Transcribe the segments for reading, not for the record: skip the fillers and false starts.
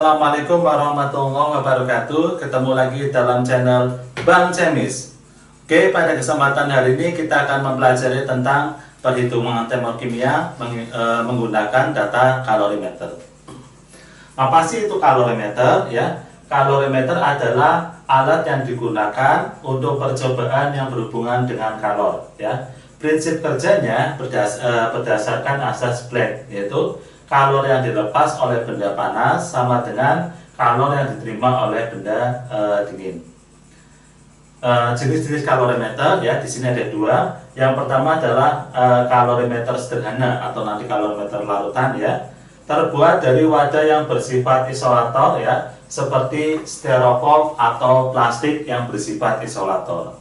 Assalamualaikum warahmatullahi wabarakatuh. Ketemu lagi dalam channel Bang Cemis. Oke, pada kesempatan hari ini kita akan mempelajari tentang perhitungan termokimia menggunakan data kalorimeter. Apa sih itu kalorimeter? Ya, kalorimeter adalah alat yang digunakan untuk percobaan yang berhubungan dengan kalor. Ya, prinsip kerjanya berdasarkan asas Planck, yaitu kalor yang dilepas oleh benda panas sama dengan kalor yang diterima oleh benda dingin. Jenis-jenis kalorimeter ya di sini ada dua. Yang pertama adalah kalorimeter sederhana atau nanti kalorimeter larutan ya. Terbuat dari wadah yang bersifat isolator ya, seperti styrofoam atau plastik yang bersifat isolator.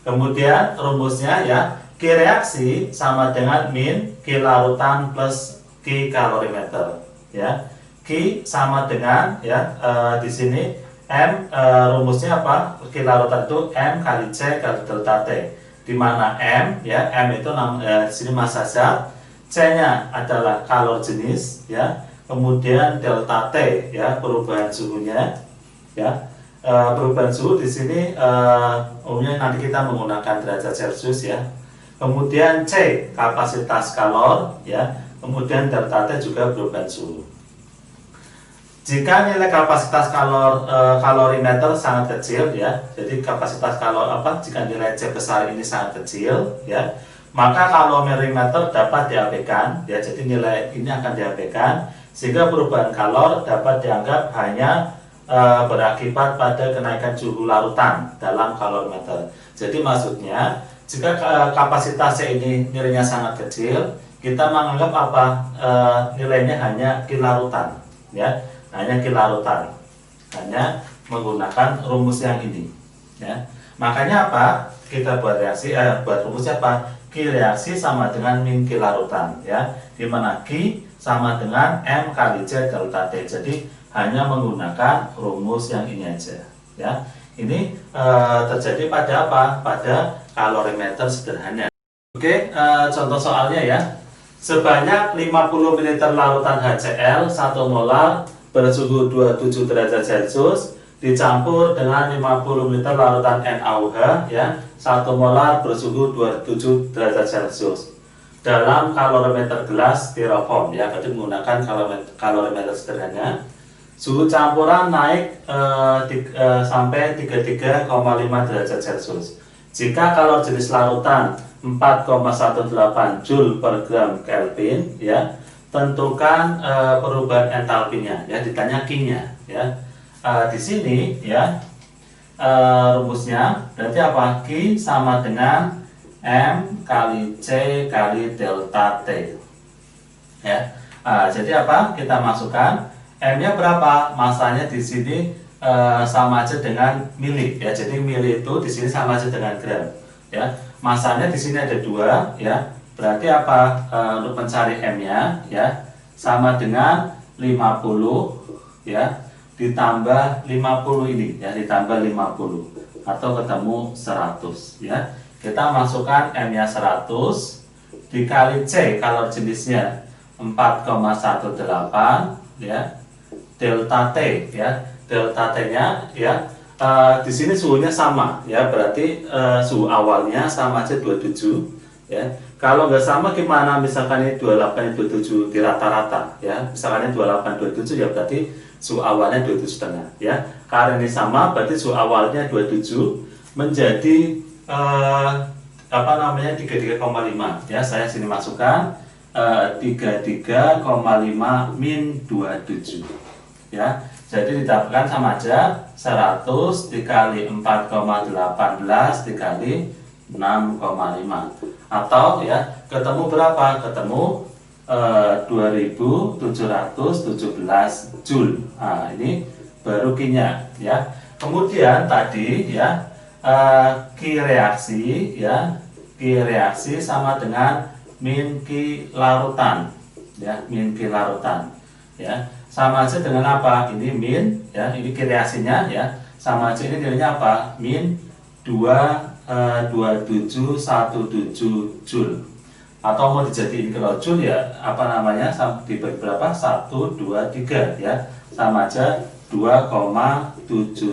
Kemudian rumusnya ya, Q reaksi sama dengan min Q larutan plus Q kalorimeter ya. Q sama dengan ya di sini M, rumusnya apa? Q larutan itu M kali C kali delta T, di mana M ya, M itu di sini massa zat, C-nya adalah kalor jenis ya, kemudian delta T ya perubahan suhunya ya. Perubahan suhu di sini umumnya nanti kita menggunakan derajat Celcius ya. Kemudian C kapasitas kalor ya. Kemudian delta T juga perubahan suhu. Jika nilai kapasitas kalorimeter sangat kecil ya, jadi kapasitas jika nilai C besar ini sangat kecil ya, maka kalorimeter dapat diabaikan ya, jadi nilai ini akan diabaikan sehingga perubahan kalor dapat dianggap hanya berakibat pada kenaikan suhu larutan dalam kalorimeter. Jadi maksudnya jika kapasitas C ini nilainya sangat kecil, kita menganggap nilainya hanya Q larutan ya, hanya Q larutan, hanya menggunakan rumus yang ini ya. Makanya kita buat reaksi buat rumusnya Q reaksi sama dengan min Q larutan ya, dimana Q sama dengan M kali C delta T. Jadi hanya menggunakan rumus yang ini aja ya. Ini terjadi pada pada kalorimeter sederhana. Oke, contoh soalnya ya. Sebanyak 50 ml larutan HCl 1 molar bersuhu 27 derajat Celcius dicampur dengan 50 ml larutan NaOH ya 1 molar bersuhu 27 derajat Celcius dalam kalorimeter gelas styrofoam ya, berarti menggunakan kalorimeter sederhana. Suhu campuran naik sampai 33,5 derajat Celcius. Jika kalor jenis larutan 4,18 Joule per gram Kelvin ya, tentukan perubahan entalpinya ya, ditanya Q-nya ya. Di sini ya rumusnya berarti Q sama dengan M kali C kali delta T ya. Jadi kita masukkan M-nya berapa? Masanya di sini sama aja dengan mili ya. Jadi mili itu di sini sama aja dengan gram ya. Masanya di sini ada 2 ya. Berarti untuk mencari M-nya ya sama dengan 50 ya ditambah 50 ini ya, ditambah 50 atau ketemu 100 ya. Kita masukkan M-nya 100 dikali C kalor jenisnya 4,18 ya, delta T ya. Delta T-nya ya di sini suhunya sama ya, berarti suhu awalnya sama aja 27 ya. Kalau nggak sama gimana? Misalkan ini 28 27 di rata-rata ya, misalkan ini 28 27 ya, berarti suhu awalnya 27,5 ya. Karena ini sama berarti suhu awalnya 27 menjadi 33,5 ya. Saya sini masukkan 33,5 min 27 ya. Jadi didapatkan sama aja 100 dikali 4,18 dikali 6,5 atau ya ketemu berapa? Ketemu 2717 Joule. Nah, ini baru Q-nya ya. Kemudian tadi ya Q reaksi ya, Q reaksi sama dengan min Q larutan ya, min Q larutan ya. Sama aja dengan ini min ya, ini Q reaksinya ya, sama aja ini nilainya min 2717 Joule. Atau mau dijadiin kilojoule ya dibagi berapa? 1, 2, 3 ya. sama aja 2,717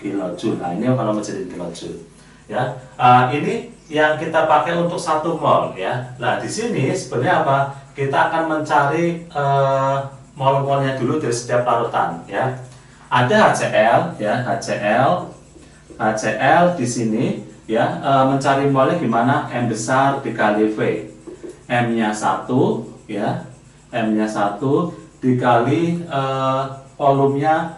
kilojoule. Nah, ini kalau menjadi kilojoule. Ya, ini yang kita pakai untuk 1 mol ya. Nah, di sini sebenarnya apa? Kita akan mencari mol-molnya dulu dari setiap larutan ya. Ada HCl ya, HCl di sini ya, mencari molnya gimana? M besar dikali V. M-nya 1 ya. M-nya 1 dikali volumenya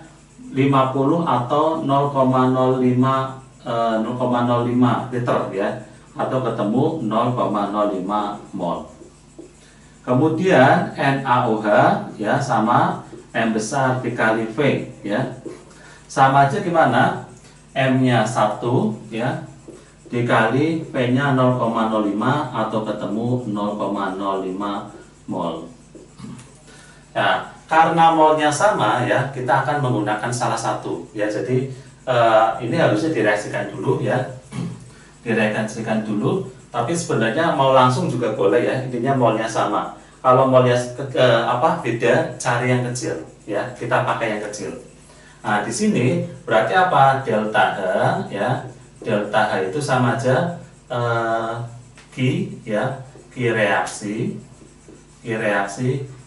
50 atau 0,05 liter ya, atau ketemu 0,05 mol. Kemudian NaOH ya sama M besar dikali V ya. Sama aja gimana? M-nya 1 ya dikali V-nya 0,05 atau ketemu 0,05 mol. Nah, karena molnya sama ya, kita akan menggunakan salah satu ya. Jadi ini harusnya direaksikan dulu ya, direaksikan dulu. Tapi sebenarnya mau langsung juga boleh ya. Intinya molnya sama. Kalau molnya beda, cari yang kecil ya. Kita pakai yang kecil. Nah, di sini berarti apa? Delta H ya. Delta H itu sama aja Q ya, Q reaksi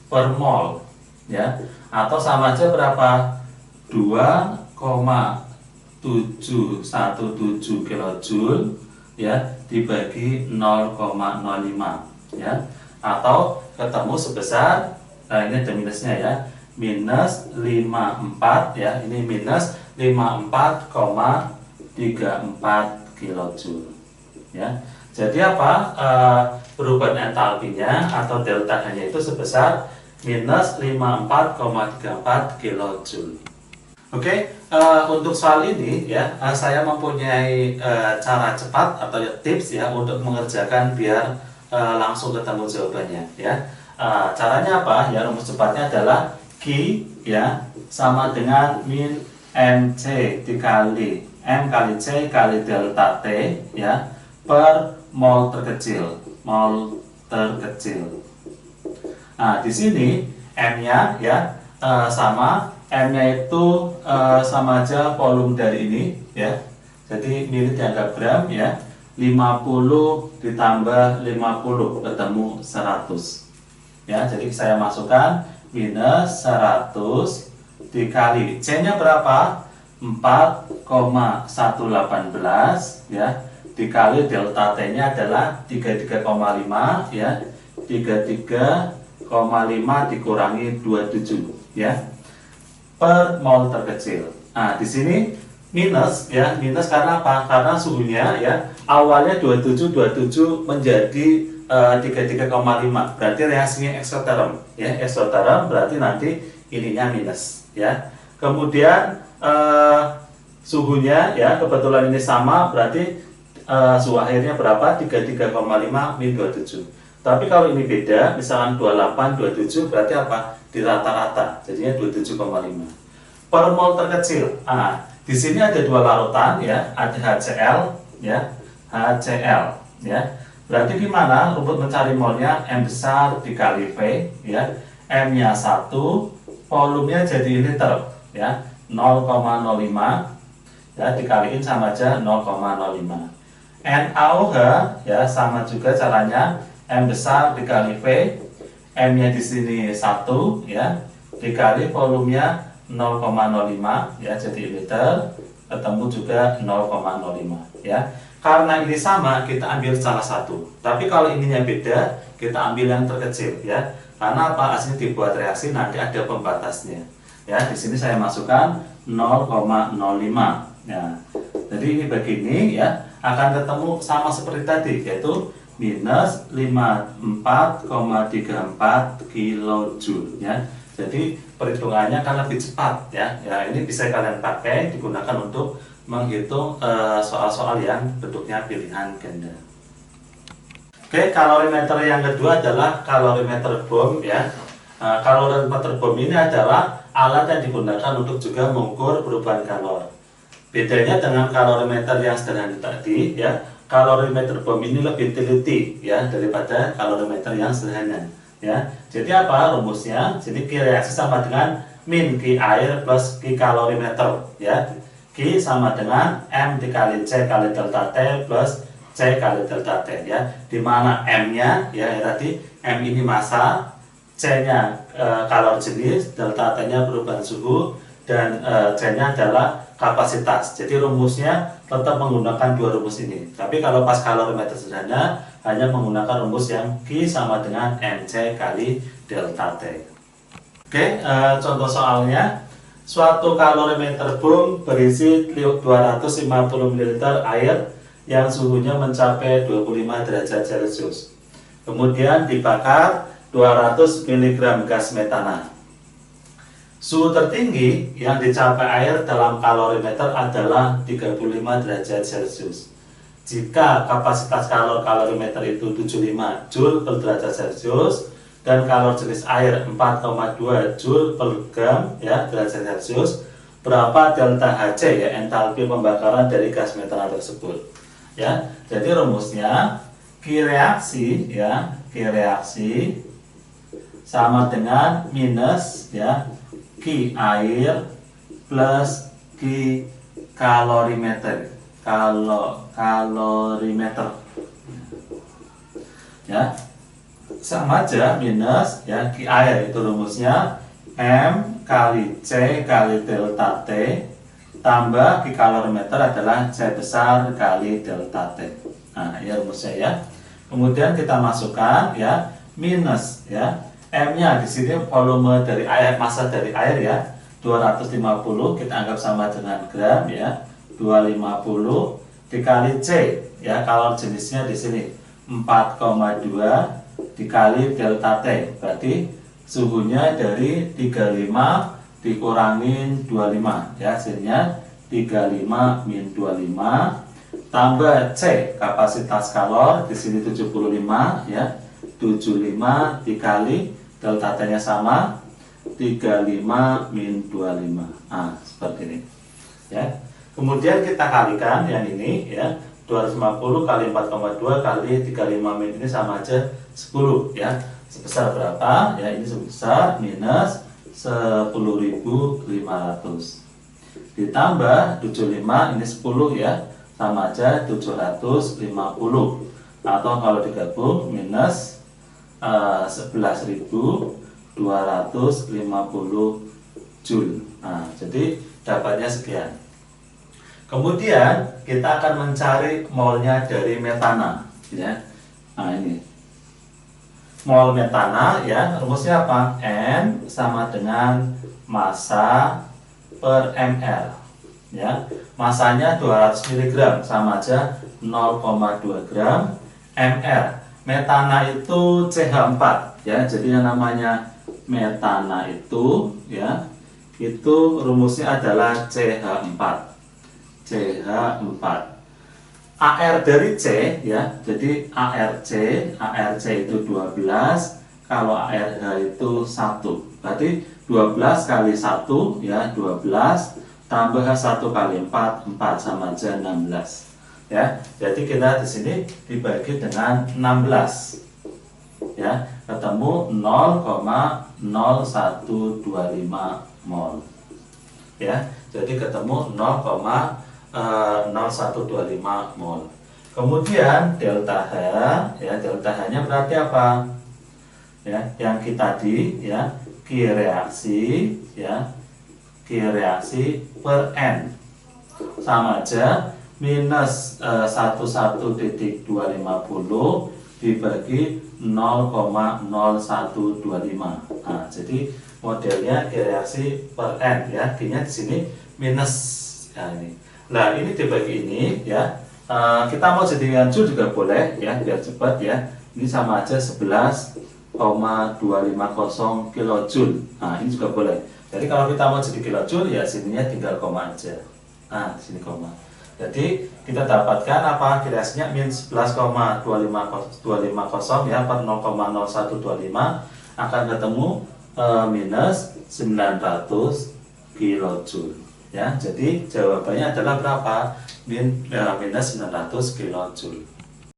per mol ya, atau sama aja berapa? 2,717 kilojoule ya dibagi 0,05 ya, atau ketemu sebesar, nah ini ada minusnya ya, minus 54 ya, ini minus 54,34 kilojoule ya. Jadi apa? Perubahan entalpinya atau delta H-nya itu sebesar minus 54,34 kilojoule. Oke, untuk soal ini ya, saya mempunyai cara cepat atau tips ya untuk mengerjakan biar langsung ketemu jawabannya ya. Caranya apa? Ya, rumus cepatnya adalah Q ya sama dengan min MC dikali M kali C kali delta T ya per mol terkecil. Nah, di sini M-nya ya sama, M-nya itu sama aja volume dari ini ya. Jadi mili dianggap gram ya. 50 ditambah 50 ketemu 100. Ya, jadi saya masukkan minus 100 dikali C-nya berapa? 4,118 ya. Dikali delta T-nya adalah 33,5 ya. 33,5 dikurangi 27 ya per mol terkecil. Nah, di sini minus ya, minus karena apa? Karena suhunya ya awalnya 27 menjadi 33,5. Berarti reaksinya eksoterm ya. Eksoterm berarti nanti ininya minus ya. Kemudian suhunya ya kebetulan ini sama, berarti suhu akhirnya berapa? 33,5 min 27. Tapi kalau ini beda, misalkan 28, 27 berarti apa? Di rata-rata, jadinya 27,5 per mol terkecil. Di sini ada dua larutan ya, ada HCl ya, HCl ya. Berarti gimana rumput mencari molnya? M besar dikali V ya, M-nya 1, volumenya jadi liter ya, 0,05 ya, dikaliin sama aja 0,05. NaOH ya sama juga caranya, M besar dikali V, M-nya di sini 1 ya, dikali volumenya 0,05 ya, jadi liter, ketemu juga 0,05 ya. Karena ini sama, kita ambil salah satu. Tapi kalau ininya beda, kita ambil yang terkecil ya. Karena apa? Aslinya dibuat reaksi nanti ada pembatasnya. Ya, di sini saya masukkan 0,05 ya. Jadi ini begini ya, akan ketemu sama seperti tadi, yaitu minus 54,34 kilojoule ya. Jadi perhitungannya kan lebih cepat ya. Ya, ini bisa kalian pakai digunakan untuk menghitung soal-soal yang bentuknya pilihan ganda. Oke, kalorimeter yang kedua adalah kalorimeter bom ya. Kalorimeter bom ini adalah alat yang digunakan untuk juga mengukur perubahan kalor. Bedanya dengan kalorimeter yang sederhana tadi ya, kalorimeter bom ini lebih teliti ya daripada kalorimeter yang sederhana. ya. Jadi apa rumusnya? Jadi Q reaksi sama dengan min Q air plus Q kalorimeter, ya. Q sama dengan M dikali C kali delta T plus C kali delta T, ya. Dimana M-nya ya tadi M ini massa, C-nya kalor jenis, delta T-nya perubahan suhu, dan C-nya adalah kapasitas. Jadi rumusnya tetap menggunakan dua rumus ini. Tapi kalau pas kalorimeter sederhana hanya menggunakan rumus yang Q sama dengan MC kali delta T. Oke, contoh soalnya. Suatu kalorimeter boom berisi 250 ml air yang suhunya mencapai 25 derajat Celcius. Kemudian dibakar 200 mg gas metana. Suhu tertinggi yang dicapai air dalam kalorimeter adalah 35 derajat Celcius. Jika kapasitas kalorimeter itu 75 Joule per derajat Celcius dan kalor jenis air 4,2 Joule per gram ya derajat Celcius, berapa delta Hc ya entalpi pembakaran dari gas metana tersebut? Ya, jadi rumusnya Q reaksi ya, Q reaksi sama dengan minus ya Q air plus Q kalorimeter. Kalorimeter. Ya. Sama aja minus ya Q air itu rumusnya M kali C kali delta T tambah Q kalorimeter adalah C besar kali delta T. Nah, ya rumusnya ya. Kemudian kita masukkan ya minus ya M-nya di sini volume dari air, massa dari air ya 250, kita anggap sama dengan gram ya 250 dikali C ya kalor jenisnya di sini 4,2 dikali delta T, berarti suhunya dari 35 dikurangin 25 ya, hasilnya 35 min 25 tambah C kapasitas kalor di sini 75 ya 75 dikali delta T nya sama 35 min 25. Nah, seperti ini ya. Kemudian kita kalikan yang ini ya 250 kali 4,2 kali 35 min ini sama aja 10 ya. Sebesar berapa? Ya ini sebesar minus 10.500 ditambah 75 ini 10 ya sama aja 750 atau kalau digabung minus 11.250 Joule. Nah, jadi dapatnya sekian. Kemudian kita akan mencari molnya dari metana ya. Nah, ini mol metana ya, rumusnya apa? N sama dengan massa per ml ya. Masanya 200 mg sama aja 0,2 gram ml. Metana itu CH4 ya. Jadi yang namanya metana itu ya, itu rumusnya adalah CH4. CH4. AR dari C ya, jadi ARC itu 12, kalau ARH itu 1. Berarti 12 kali 1 ya 12 tambah 1 kali 4 sama aja 16. Ya. Jadi kita di sini dibagi dengan 16. Ya, ketemu 0,0125 mol. Ya, jadi ketemu 0,0125 mol. Kemudian delta H ya, delta H-nya berarti apa? Ya, yang kita tadi ya, Q reaksi ya, Q reaksi per N sama aja minus 11.250 dibagi 0,0125. Nah, jadi modelnya Q reaksi per N ya, Q-nya di sini minus ya ini. Nah, ini dibagi ini ya. Kita mau jadikan Joule juga boleh ya, biar cepat ya. Ini sama aja 11,250 kilojoule. Nah, ini juga boleh. Jadi kalau kita mau jadi kilojoule ya sininya tinggal koma aja. Nah, sini koma. Jadi kita dapatkan apa? Reaksinya min 11,250 ya per 0,0125 akan ketemu minus 900 kilojoule. Ya, jadi jawabannya adalah berapa? Minus 900 kilojoule.